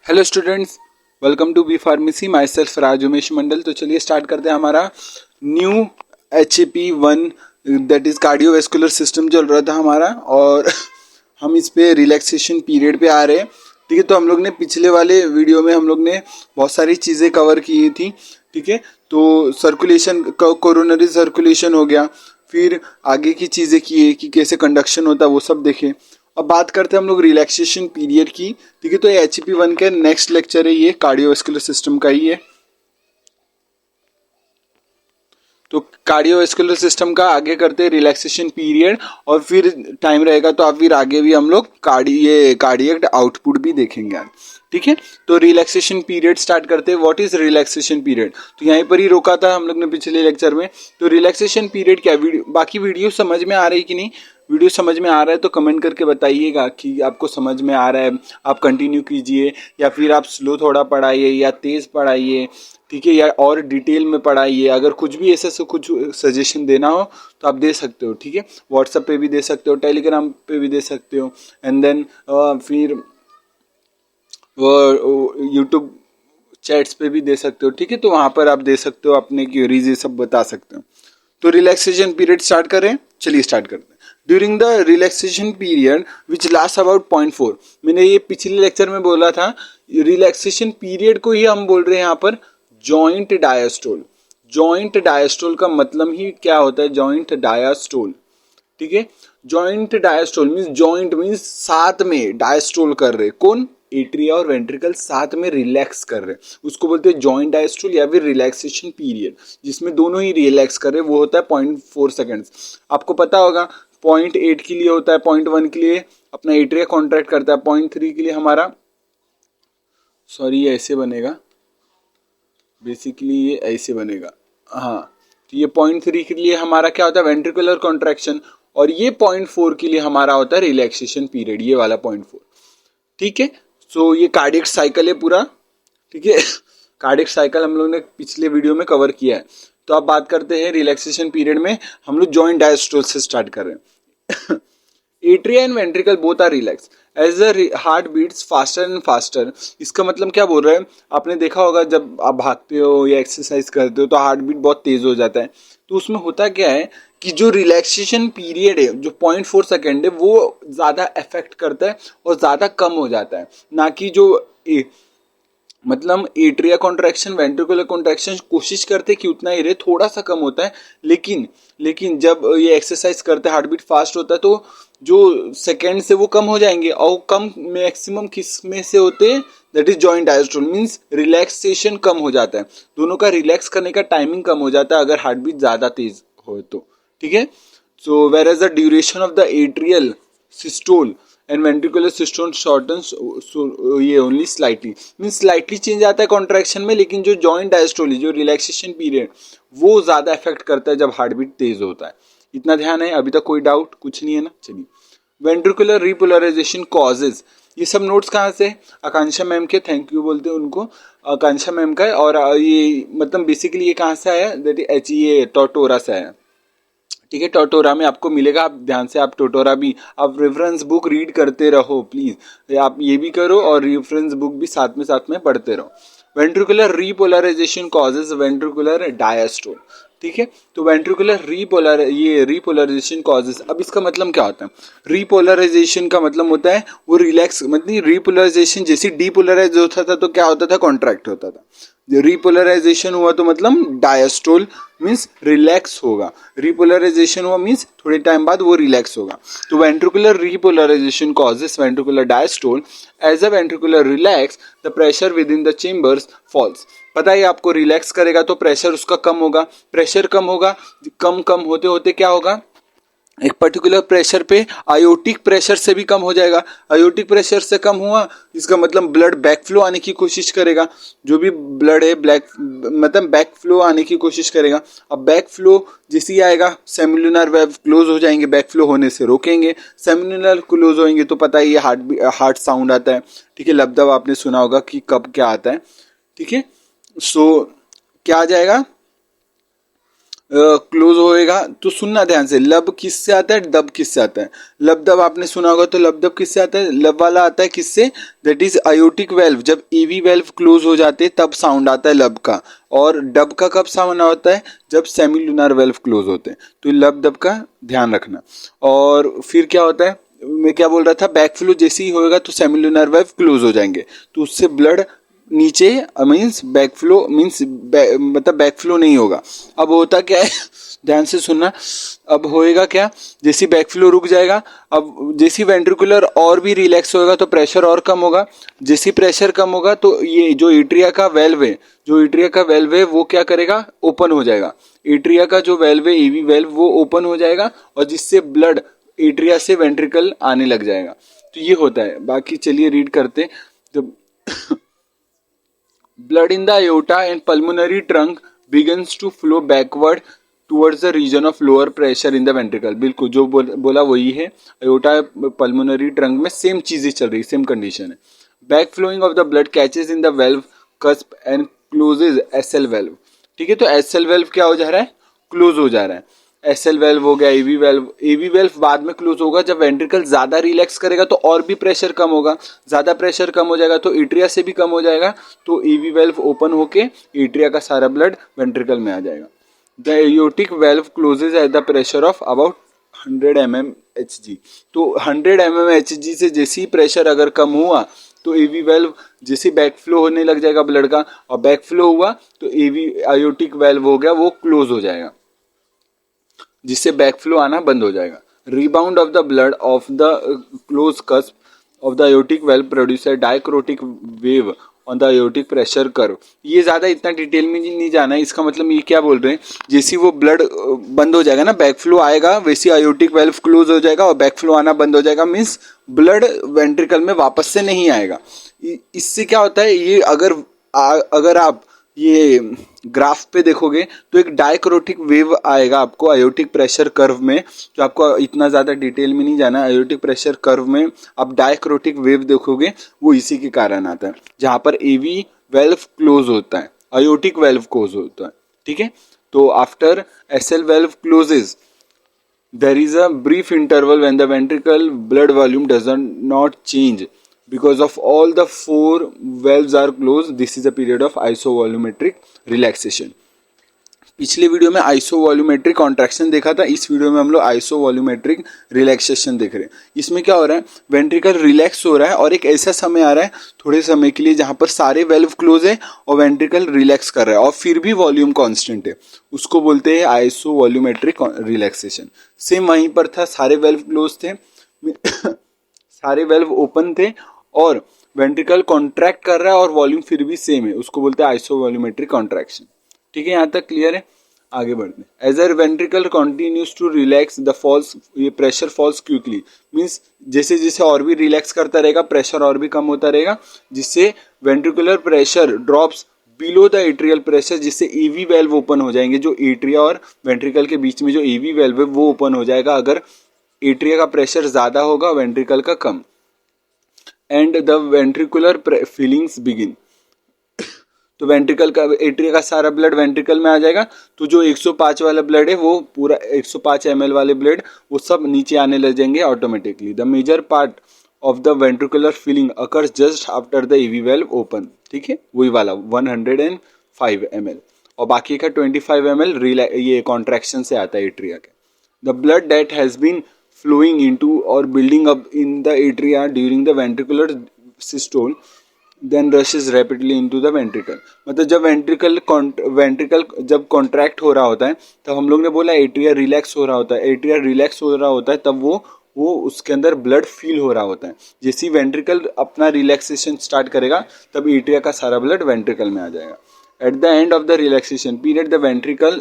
Hello students, welcome to B pharmacy. Myself Raj Umesh Mandal. तो चलिए start करते हैं हमारा new HAP1 that is cardiovascular system चल रहा था हमारा, और हम इस पे रिलैक्सेशन पीरियड पे आ रहे हैं। ठीक है, तो हम लोग ने पिछले वाले वीडियो में हम लोग ने बहुत सारी चीज़ें कवर की थी। ठीक है, तो सर्कुलेशन, कोरोनरी सर्कुलेशन हो गया, फिर आगे की चीज़ें की है कि कैसे कंडक्शन होता है, वो सब देखे। अब बात करते हैं हम लोग रिलैक्सेशन पीरियड की। ठीक है, तो ये HAP1 का नेक्स्ट लेक्चर है, ये कार्डियोवैस्कुलर सिस्टम का ही है। तो कार्डियोवैस्कुलर सिस्टम का आगे करते हैं रिलैक्सेशन पीरियड, और फिर टाइम रहेगा तो आप फिर आगे भी हम लोग कार्डियक आउटपुट भी देखेंगे आज। ठीक है, तो रिलैक्सेशन पीरियड स्टार्ट करते हैं। व्हाट इज रिलैक्सेशन पीरियड, तो यहीं पर ही रोका था हम लोग ने पिछले लेक्चर में। तो रिलैक्सेशन पीरियड क्या, बाकी वीडियो समझ में आ रही कि नहीं? वीडियो समझ में आ रहा है तो कमेंट करके बताइएगा कि आपको समझ में आ रहा है। आप कंटिन्यू कीजिए, या फिर आप स्लो थोड़ा पढ़ाइए या तेज़ पढ़ाइए। ठीक है, या और डिटेल में पढ़ाइए। अगर कुछ भी ऐसा से कुछ सजेशन देना हो तो आप दे सकते हो। ठीक है, व्हाट्सएप पे भी दे सकते हो, टेलीग्राम पे भी दे सकते हो, एंड देन फिर वो यूट्यूब चैट्स पे भी दे सकते हो। ठीक है, तो वहाँ पर आप दे सकते हो, अपने क्यूरीज ये सब बता सकते हो। तो रिलैक्सेशन पीरियड स्टार्ट करें, चलिए स्टार्ट करते हैं। During the relaxation period which last about 0.4, मैंने ये पिछले लेक्चर में बोला था, रिलैक्सेशन पीरियड को ही हम बोल रहे हैं यहाँ पर जॉइंट डायस्टोल। जॉइंट डायस्टोल का मतलब ही क्या होता है? Joint diastole. ठीक है, joint diastole means, joint means साथ में डायस्टोल कर रहे, कौन? एट्रिया और वेंट्रिकल साथ में रिलैक्स कर रहे, उसको बोलते हैं जॉइंट डायस्टोल या फिर रिलैक्सेशन पीरियड, जिसमें दोनों ही रिलैक्स कर रहे, वो होता है 0.4 सेकेंड्स। आपको पता होगा 0.8 के लिए होता है, 0.1 के लिए अपना एट्रिया कॉन्ट्रैक्ट करता है, 0.3 के लिए हमारा, सॉरी ये ऐसे बनेगा, बेसिकली ये ऐसे बनेगा, हाँ। तो ये 0.3 के लिए हमारा क्या होता है? Ventricular contraction. और ये 0.4 के लिए हमारा होता है रिलैक्सेशन पीरियड, ये वाला 0.4। ठीक है, सो ये कार्डियक साइकिल है पूरा। ठीक है, कार्डियक साइकिल हम लोग ने पिछले वीडियो में कवर किया है। तो अब बात करते हैं रिलैक्सेशन पीरियड में, हम लोग जॉइंट डायस्टोल से स्टार्ट कर रहे हैं। Atria and ventricle both are relax as the heart beats faster and faster. इसका मतलब क्या बोल रहा है? आपने देखा होगा जब आप भागते हो या एक्सरसाइज करते हो तो हार्ट बीट बहुत तेज हो जाता है। तो उसमें होता क्या है कि जो रिलैक्सेशन पीरियड है, जो 0.4 सेकेंड है, वो ज़्यादा इफेक्ट करता है और ज़्यादा कम हो जाता है, ना कि जो मतलब एट्रिया कॉन्ट्रैक्शन, वेंट्रिकुलर कॉन्ट्रैक्शन कोशिश करते कि उतना ही रहे, थोड़ा सा कम होता है। लेकिन जब ये एक्सरसाइज करते हार्ट बीट फास्ट होता है तो जो सेकेंड से वो कम हो जाएंगे, और कम मैक्सिमम किस में से होते हैं? That is joint diastole, means relaxation कम हो जाता है, दोनों का रिलैक्स करने का टाइमिंग कम हो जाता है अगर हार्ट बीट ज़्यादा तेज हो तो। ठीक है, so whereas the duration of the atrial systole and ventricular systole shortens, ये only slightly, means slightly change आता है कॉन्ट्रैक्शन में, लेकिन जो जॉइंट डायस्टोल है, जो रिलैक्सेशन पीरियड, वो ज़्यादा इफेक्ट करता है जब हार्ट बीट तेज होता है। इतना ध्यान है? अभी तक कोई डाउट कुछ नहीं है ना? चलिए, वेंट्रिकुलर रिपोलराइजेशन कॉजेज, ये सब नोट्स कहाँ से? आकांक्षा मैम के, थैंक यू बोलते हैं उनको, आकांक्षा मैम का है। और ये मतलब बेसिकली ये कहाँ से आया? दैट इज ये टोटोरा से आया। ठीक है, टोटोरा में आपको मिलेगा, आप ध्यान से, आप टोटोरा भी, आप रेफरेंस बुक रीड करते रहो प्लीज, आप ये भी करो और रेफरेंस बुक भी साथ में पढ़ते रहो। Ventricular repolarization causes ventricular diastole. ठीक है, तो वेंट्रिकुलर रिपोलराइजेशन कॉजेज, अब इसका मतलब क्या होता है? रिपोलराइजेशन का मतलब होता है वो रिलैक्स, मतलब रिपोलराइजेशन जैसे डीपोलराइज होता था तो क्या होता था? कॉन्ट्रैक्ट होता था। रिपोलराइजेशन हुआ तो मतलब डायस्टोल मीन्स रिलैक्स होगा, रिपोलराइजेशन हुआ मीन्स थोड़े टाइम बाद वो रिलैक्स होगा। तो ventricular repolarization causes ventricular diastole, as a ventricular relax the pressure within the chambers falls. पता है आपको, रिलैक्स करेगा तो प्रेशर उसका कम होगा, प्रेशर कम होगा, कम होते होते क्या होगा? एक पर्टिकुलर प्रेशर पे आयोटिक प्रेशर से भी कम हो जाएगा। आयोटिक प्रेशर से कम हुआ, इसका मतलब ब्लड बैक फ्लो आने की कोशिश करेगा, जो भी ब्लड है मतलब बैक फ्लो आने की कोशिश करेगा। अब बैक फ्लो जैसे ही आएगा, सेमिलुनर वेव क्लोज हो जाएंगे, बैक फ्लो होने से रोकेंगे। सेमिलुनर क्लोज होंगे तो पता ही है हार्ट साउंड आता है। ठीक है, लबदब आपने सुना होगा कि कब क्या आता है। ठीक है, सो क्या आ जाएगा? क्लोज होएगा तो सुनना ध्यान से, लब किससे आता है, डब किससे आता है। लब दब आपने सुना होगा, तो लब दब किससे आता है, लब वाला आता है किससे, दैट इज आयोटिक वेल्व। जब एवी वेल्व क्लोज हो जाते हैं तब साउंड आता है लब का। और डब का कब साउंड होता है, जब सेमिलुनर वेल्व क्लोज होते हैं। तो लब दब का ध्यान रखना। और फिर क्या होता है, मैं क्या बोल रहा था, बैकफ्लो जैसे ही होएगा तो सेमिलुनर वेल्व क्लोज हो जाएंगे, तो उससे ब्लड नीचे मीन्स बैकफ्लो मीन्स मतलब बैकफ्लो नहीं होगा। अब होता क्या है ध्यान से सुनना, अब होएगा क्या, जैसी बैकफ्लो रुक जाएगा, अब जैसी वेंट्रिकुलर और भी रिलैक्स होएगा तो प्रेशर और कम होगा। जैसी प्रेशर कम होगा तो ये जो एट्रिया का वेल्व है, जो एट्रिया का वेल्व है वो क्या करेगा, ओपन हो जाएगा। एट्रिया का जो वेल्व है, एवी वेल्व, वो ओपन हो जाएगा और जिससे ब्लड एट्रिया से वेंट्रिकल आने लग जाएगा। तो ये होता है। बाकी चलिए रीड करते। तो blood in the aorta and pulmonary trunk begins to flow backward towards the region of lower pressure in the ventricle। बिल्कुल जो बोला वही है, aorta pulmonary trunk में सेम चीजें चल रही, सेम कंडीशन है। Back flowing of the blood catches in the valve cusp and closes SL valve। ठीक है, तो SL valve क्या हो जा रहा है, क्लोज हो जा रहा है। एसएल वेल्व हो गया, एवी वेल्व। एवी वेल्व बाद में क्लोज होगा जब वेंट्रिकल ज्यादा रिलैक्स करेगा तो और भी प्रेशर कम होगा, ज्यादा प्रेशर कम हो जाएगा तो एट्रिया से भी कम हो जाएगा, तो एवी वेल्व ओपन होके एट्रिया का सारा ब्लड वेंट्रिकल में आ जाएगा। The aortic valve closes at the pressure of about 100 mm Hg। तो 100 mm Hg से जैसे ही प्रेशर अगर कम हुआ तो एवी वेल्व जैसे बैक फ्लो होने लग जाएगा ब्लड का, और बैक फ्लो हुआ तो एवी आयोटिक वेल्व हो गया वो क्लोज हो जाएगा, जिससे बैकफ्लो आना बंद हो जाएगा। Rebound of the blood of the close cusp of the aortic valve produce dicrotic wave on the aortic pressure curve. ये ज्यादा इतना डिटेल में नहीं जाना है, इसका मतलब ये क्या बोल रहे हैं, जैसे वो ब्लड बंद हो जाएगा ना, बैकफ्लो आएगा, वैसे आयोटिक वेल्व क्लोज हो जाएगा और बैकफ्लो आना बंद हो जाएगा, मीन्स ब्लड वेंट्रिकल में वापस से नहीं आएगा। इससे क्या होता है, ये अगर आप ये ग्राफ पे देखोगे तो एक डायक्रोटिक वेव आएगा आपको आयोटिक प्रेशर कर्व में, जो आपको इतना ज्यादा डिटेल में नहीं जाना। आयोटिक प्रेशर कर्व में आप डायक्रोटिक वेव देखोगे, वो इसी के कारण आता है, जहां पर एवी वेल्व क्लोज होता है, आयोटिक वेल्व क्लोज होता है। ठीक है, तो after SL valve closes there is a brief interval when the ventricle blood volume does not change because of all the four valves are closed. This is a period of isovolumetric relaxation। पिछले video में आइसोवॉल्यूमेट्रिक contraction देखा था, इस video में हम लोग आइसोवॉल्यूमेट्रिक relaxation देख रहे हैं। इसमें क्या हो रहा है, वेंट्रिकल रिलैक्स हो रहा है और एक ऐसा समय आ रहा है थोड़े समय के लिए जहां पर सारे वेल्व क्लोज है और वेंट्रिकल रिलैक्स कर रहा है और फिर भी वॉल्यूम कांस्टेंट है, उसको बोलते हैं आइसोवॉल्यूमेट्रिक रिलैक्सेशन। सेम वहीं पर था, सारे वेल्व क्लोज थे सारे वेल्व ओपन थे और वेंट्रिकल कॉन्ट्रैक्ट कर रहा है और वॉल्यूम फिर भी सेम है, उसको बोलते हैं आइसोवॉल्यूमेट्रिक कॉन्ट्रैक्शन। ठीक है, यहां तक क्लियर है, आगे बढ़ते हैं। As a ventricle continues to relax the falls, ये प्रेशर फॉल्स क्विकली, मींस जैसे जैसे और भी रिलैक्स करता रहेगा प्रेशर और भी कम होता रहेगा, जिससे ventricular pressure drops below the atrial pressure, जिससे एवी वेल्व ओपन हो जाएंगे। जो एट्रिया और वेंट्रिकल के बीच में जो एवी वेल्व है वो ओपन हो जाएगा अगर एट्रिया का प्रेशर ज्यादा होगा, वेंट्रिकल का कम। And the ventricular fillings begin, तो वेंट्रिकल का, एट्रिया का सारा ब्लड वेंट्रिकल में आ जाएगा, तो जो 105 वाला ब्लड है वो पूरा 105 ml वाले ब्लड वो सब नीचे आने लग जाएंगे automatically. The major part of the ventricular filling occurs just after the AV valve open. ठीक है, वही वाला 105 ml, और बाकी का 25 ml ये कॉन्ट्रैक्शन से आता है एट्रिया के। The blood that has been flowing into or building up in the atria during the ventricular systole then rushes rapidly into the ventricle। मतलब जब वेंट्रिकल जब कॉन्ट्रैक्ट हो रहा होता है तब हम लोग ने बोला एट्रिया रिलैक्स हो रहा होता है, एट्रिया रिलैक्स हो रहा होता है तब वो उसके अंदर ब्लड फील हो रहा होता है। जैसे वेंट्रिकल अपना रिलैक्सेशन स्टार्ट करेगा तब एट्रिया का सारा ब्लड वेंट्रिकल में आ जाएगा। At the end of the relaxation period the ventricle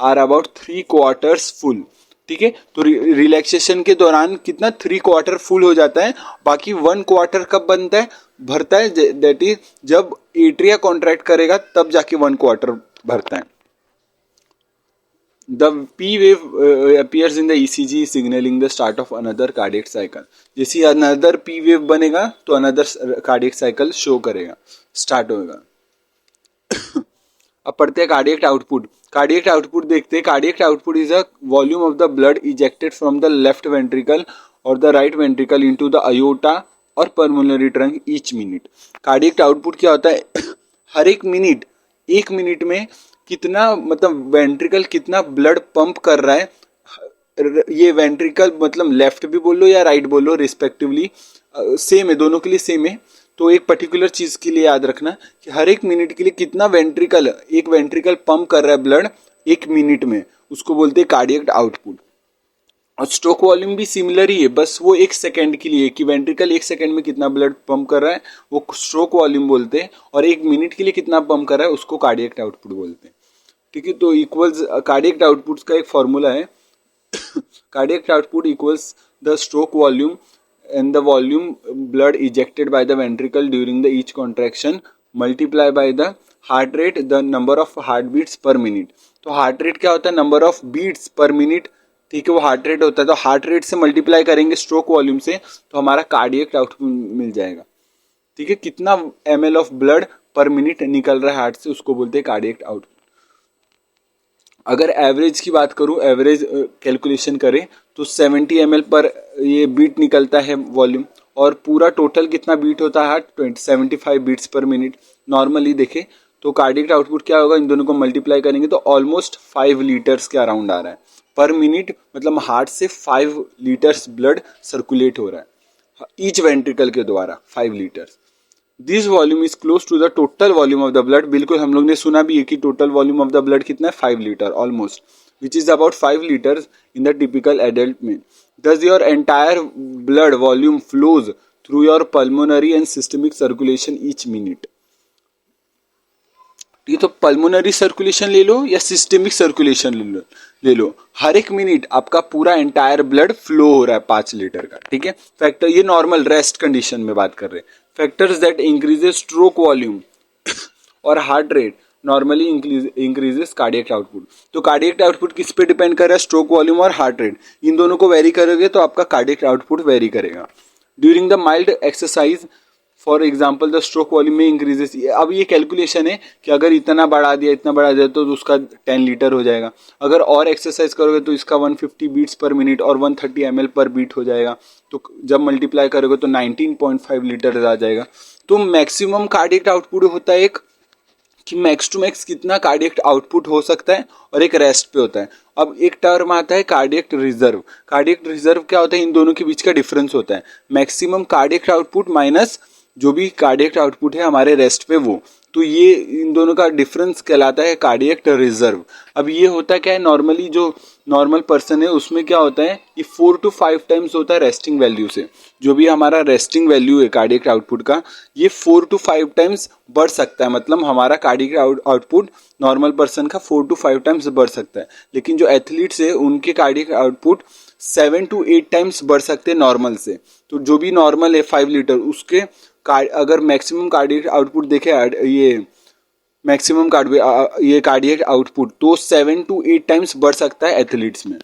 are about 3/4 full. ठीक है, तो रिलैक्सेशन के दौरान कितना 3/4 फुल हो जाता है, बाकी 1/4 कब बनता है, भरता है, दैट इज जब एट्रिया कॉन्ट्रैक्ट करेगा तब जाके 1/4 भरता है। The P wave appears in the ECG signalling the start of another cardiac cycle. जैसे अनदर पी वेव बनेगा तो अनदर कार्डियक साइकिल शो करेगा, स्टार्ट होगा। अब पढ़ते हैं कार्डियक आउटपुट। कार्डियक आउटपुट देखते हैं। Cardiac output is a volume of the blood ejected from the left ventricle और the right ventricle into the aorta और pulmonary trunk each minute. Cardiac output क्या होता है? हर एक मिनट में कितना, मतलब वेंट्रिकल कितना ब्लड पंप कर रहा है। ये वेंट्रिकल मतलब लेफ्ट भी बोल लो या राइट बोल लो रिस्पेक्टिवली, सेम है, दोनों के लिए सेम है। तो एक पर्टिकुलर चीज के लिए याद रखना कि हर एक मिनट के लिए कितना एक वेंट्रिकल पंप कर रहा है ब्लड एक मिनट में, उसको बोलते हैं कार्डियक आउटपुट। और स्ट्रोक वॉल्यूम भी सिमिलर ही है, बस वो एक सेकंड के लिए कि वेंट्रिकल एक सेकंड में कितना ब्लड पंप कर रहा है वो स्ट्रोक वॉल्यूम बोलते हैं, और एक मिनट के लिए कितना पंप कर रहा है उसको कार्डियक आउटपुट बोलते हैं। ठीक है, तो इक्वल्स कार्डियक आउटपुट का एक फॉर्मूला है cardiac output equals the stroke volume and the volume blood ejected by the ventricle during the each contraction multiply by the heart rate, the number of heartbeats per minute। तो heart rate क्या होता है? Number of beats per minute. ठीक है, वो heart rate होता है, तो हार्ट रेट से मल्टीप्लाई करेंगे स्ट्रोक वॉल्यूम से तो हमारा कार्डियक आउटपुट मिल जाएगा। ठीक है, कितना ml ऑफ ब्लड पर मिनट निकल रहा है हार्ट से उसको बोलते हैं कार्डियक आउटपुट। अगर एवरेज की बात करूं, एवरेज कैलकुलेशन करें तो 70 ml पर ये बीट निकलता है वॉल्यूम, और पूरा टोटल कितना बीट होता है heart? 75 beats per minute normally देखें तो कार्डियक आउटपुट क्या होगा? इन दोनों को मल्टीप्लाई करेंगे तो ऑलमोस्ट 5 लीटर्स के अराउंड आ रहा है पर मिनट, मतलब हार्ट से 5 लीटर्स ब्लड सर्कुलेट हो रहा है ईच वेंट्रिकल के द्वारा, 5 litres. This volume is close to the total volume of the blood. बिल्कुल हम लोग ने सुना भी है कि total volume of the blood कितना है? 5 litre almost, which is about 5 litres in the typical adult man. Thus your entire blood volume flows through your pulmonary and systemic circulation each minute। ये तो पल्मोनरी सर्कुलेशन ले लो या systemic circulation ले लो, हर एक minute आपका पूरा एंटायर ब्लड फ्लो हो रहा है 5 लीटर का। ठीक है, फैक्टर ये नॉर्मल रेस्ट कंडीशन में बात कर रहे हैं। Factors that increases stroke volume और heart rate normally increases cardiac output. तो कार्डियक आउटपुट किस पे डिपेंड कर रहा है? स्ट्रोक वॉल्यूम और हार्ट रेट, इन दोनों को वेरी करोगे तो आपका कार्डियक आउटपुट वेरी करेगा। During the mild exercise for example the stroke volume में इंक्रीजेस। अब ये कैलकुलेशन है कि अगर इतना बढ़ा दिया तो उसका 10 लीटर हो जाएगा। अगर और एक्सरसाइज करोगे तो इसका 150 बीट्स पर मिनट और 130 ml पर बीट हो जाएगा। तो जब मल्टीप्लाई करोगे तो 19.5 लीटर आ जाएगा। तो मैक्सिमम कार्डियक आउटपुट होता है एक कि मैक्स टू मैक्स कितना कार्डियक आउटपुट हो सकता है, और एक रेस्ट पे होता है। अब एक टर्म आता है कार्डियक रिजर्व। कार्डियक रिजर्व क्या होता है? इन दोनों के बीच का डिफरेंस होता है मैक्सिमम कार्डियक आउटपुट माइनस जो भी कार्डियक आउटपुट है हमारे रेस्ट पे वो, तो ये इन दोनों का डिफरेंस कहलाता है कार्डियक रिजर्व। अब ये होता क्या है? नॉर्मली जो नॉर्मल पर्सन है उसमें क्या होता है, ये 4 to 5 टाइम्स होता है रेस्टिंग वैल्यू से। जो भी हमारा रेस्टिंग वैल्यू है कार्डियक आउटपुट का, ये 4 to 5 टाइम्स बढ़ सकता है। मतलब हमारा कार्डियक आउटपुट नॉर्मल पर्सन का 4 to 5 टाइम्स बढ़ सकता है, लेकिन जो एथलीट्स है उनके कार्डियक आउटपुट 7 to 8 टाइम्स बढ़ सकते हैं नॉर्मल से। तो जो भी नॉर्मल है 5 लीटर, उसके अगर मैक्सिमम कार्डियक आउटपुट देखे, ये मैक्सिमम ये कार्डियक आउटपुट तो 7 to 8 टाइम्स बढ़ सकता है एथलीट्स में।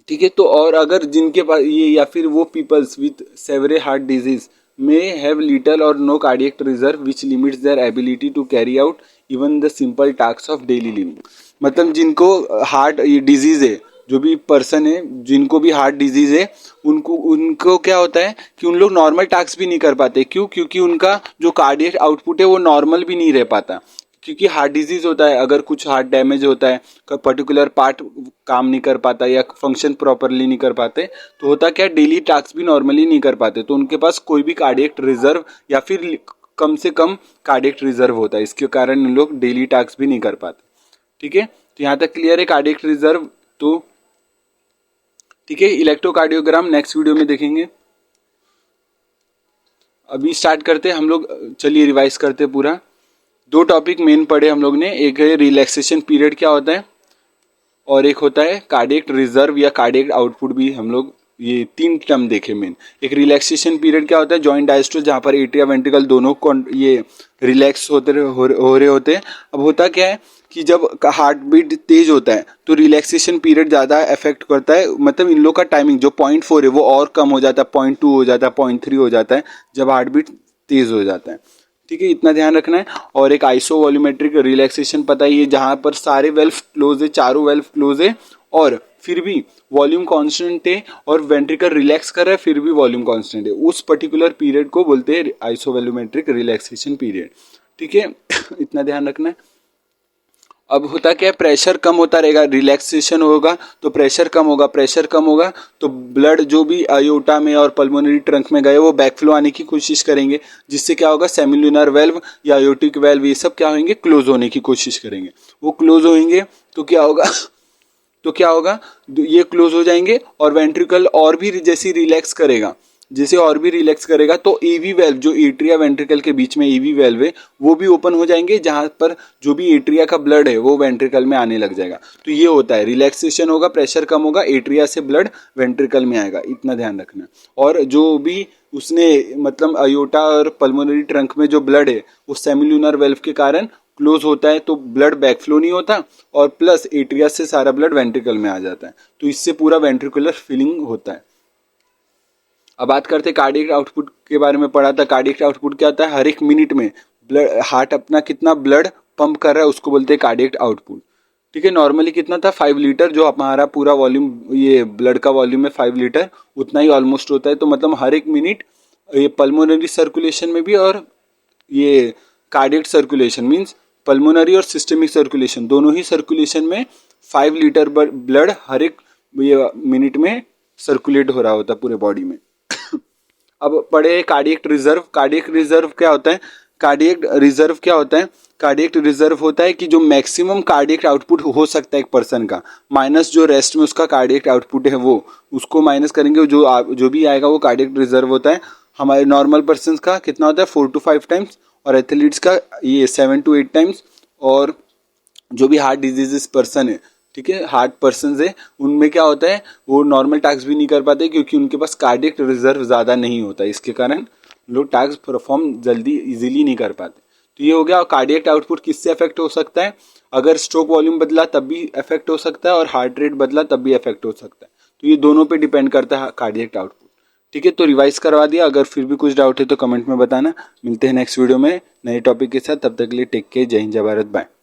ठीक है, तो और अगर जिनके पास ये या फिर वो peoples with severe heart disease में have little or no cardiac reserve which limits their ability to carry out even the simple task of daily living. मतलब जिनको हार्ट डिजीज है, जो भी पर्सन है जिनको भी हार्ट डिजीज है, उनको क्या होता है कि उन लोग नॉर्मल टास्क भी नहीं कर पाते। क्यों? क्योंकि उनका जो कार्डियक आउटपुट है वो नॉर्मल भी नहीं रह पाता। क्योंकि हार्ट डिजीज होता है, अगर कुछ हार्ट डैमेज होता है, पर्टिकुलर पार्ट काम नहीं कर पाता या फंक्शन प्रॉपरली नहीं कर पाते, तो होता क्या, डेली टास्क भी नॉर्मली नहीं कर पाते, तो उनके पास कोई भी कार्डियक रिजर्व या फिर कम से कम कार्डियक रिजर्व होता है। इसके कारण उन लोग डेली टास्क भी नहीं कर पाते। ठीक है, तो यहाँ तक क्लियर है कार्डियक रिजर्व। तो ठीक है, इलेक्ट्रोकार्डियोग्राम नेक्स्ट वीडियो में देखेंगे। अभी स्टार्ट करते हैं हम लोग, चलिए रिवाइज करते हैं पूरा। 2 टॉपिक मेन पढ़े हम लोग ने, एक है रिलैक्सेशन पीरियड क्या होता है, और एक होता है कार्डियक रिजर्व या कार्डियक आउटपुट भी हम लोग, ये 3 टर्म देखे मेन। एक रिलैक्सेशन पीरियड क्या होता है, जॉइंट डायस्टोल, जहाँ पर एट्रिया वेंट्रिकल दोनों ये रिलैक्स हो रहे होते हैं। अब होता क्या है कि जब हार्ट बीट तेज होता है तो रिलैक्सेशन पीरियड ज़्यादा इफेक्ट करता है। मतलब इन लोग का टाइमिंग जो 0.4 है वो और कम हो जाता है, 0.2 हो जाता है, 0.3 हो जाता है जब हार्ट बीट तेज हो जाता है। ठीक है, इतना ध्यान रखना है। और एक आइसो वॉल्यूमेट्रिक रिलैक्सेशन पता ही है, जहां पर सारे वेल्व क्लोज है, चारों वेल्व क्लोज है और फिर भी वॉल्यूम कांस्टेंट है और वेंट्रिकल रिलैक्स कर रहा है फिर भी वॉल्यूम कांस्टेंट है, उस पर्टिकुलर पीरियड को बोलते हैं आइसो वॉल्यूमेट्रिक रिलैक्सेशन पीरियड। ठीक है, इतना ध्यान रखना है। अब होता क्या है, प्रेशर कम होता रहेगा, रिलैक्सेशन होगा तो प्रेशर कम होगा, प्रेशर कम होगा तो ब्लड जो भी आयोटा में और पल्मोनरी ट्रंक में गए वो बैकफ्लो आने की कोशिश करेंगे, जिससे क्या होगा, सेमिलुनर वेल्व या आयोटिक वेल्व ये सब क्या होंगे, क्लोज होने की कोशिश करेंगे। वो क्लोज होंगे तो क्या होगा ये क्लोज हो जाएंगे और वेंट्रिकल और भी जैसे रिलैक्स करेगा तो एवी वेल्व जो एट्रिया वेंट्रिकल के बीच में एवी वेल्व है वो भी ओपन हो जाएंगे, जहां पर जो भी एट्रिया का ब्लड है वो वेंट्रिकल में आने लग जाएगा। तो ये होता है, रिलैक्सेशन होगा, प्रेशर कम होगा, एट्रिया से ब्लड वेंट्रिकल में आएगा, इतना ध्यान रखना। और जो भी उसने मतलब अयोटा और पल्मोनरी ट्रंक में जो ब्लड है वो सेमिलुनर वेल्व के कारण क्लोज होता है तो ब्लड बैकफ्लो नहीं होता और प्लस एट्रिया से सारा ब्लड वेंट्रिकल में आ जाता है, तो इससे पूरा वेंट्रिकुलर फिलिंग होता है। अब बात करते हैं कार्डियक आउटपुट के बारे में पढ़ा था। कार्डियक आउटपुट क्या होता है, हर एक मिनट में ब्लड हार्ट अपना कितना ब्लड पंप कर रहा है उसको बोलते हैं कार्डियक आउटपुट। ठीक है, नॉर्मली कितना था, 5 लीटर, जो हमारा पूरा वॉल्यूम ये ब्लड का वॉल्यूम है 5 लीटर, उतना ही ऑलमोस्ट होता है। तो मतलब हर एक मिनट ये पल्मोनरी सर्कुलेशन में भी और ये कार्डियक सर्कुलेशन मीन्स पल्मोनरी और सिस्टमिक सर्कुलेशन दोनों ही सर्कुलेशन में 5 लीटर ब्लड हर एक ये मिनट में सर्कुलेट हो रहा होता है पूरे बॉडी में। अब पढ़े कार्डियक रिजर्व। कार्डियक रिजर्व क्या होता है, कार्डियक रिजर्व होता है कि जो मैक्सिमम कार्डियक आउटपुट हो सकता है एक पर्सन का, माइनस जो रेस्ट में उसका कार्डियक आउटपुट है वो, उसको माइनस करेंगे, जो भी आएगा वो कार्डियक रिजर्व होता है। हमारे नॉर्मल पर्सन का कितना होता है, 4 to 5 टाइम्स, और एथलीट्स का ये 7 to 8 टाइम्स। और जो भी हार्ट डिजीजेस पर्सन है, ठीक है, हार्ट पर्सन है, उनमें क्या होता है, वो नॉर्मल टास्क भी नहीं कर पाते क्योंकि उनके पास कार्डियक रिजर्व ज़्यादा नहीं होता, इसके कारण लोग टास्क परफॉर्म जल्दी इजीली नहीं कर पाते। तो ये हो गया। कार्डियक आउटपुट किससे अफेक्ट हो सकता है, अगर स्ट्रोक वॉल्यूम बदला तब भी अफेक्ट हो सकता है और हार्ट रेट बदला तब भी अफेक्ट हो सकता है। तो ये दोनों पे डिपेंड करता है कार्डियक आउटपुट। ठीक है, तो रिवाइज करवा दिया। अगर फिर भी कुछ डाउट है तो कमेंट में बताना। मिलते हैं नेक्स्ट वीडियो में नए टॉपिक के साथ, तब तक के लिए टेक केयर, जय हिंद, जय भारत, बाय।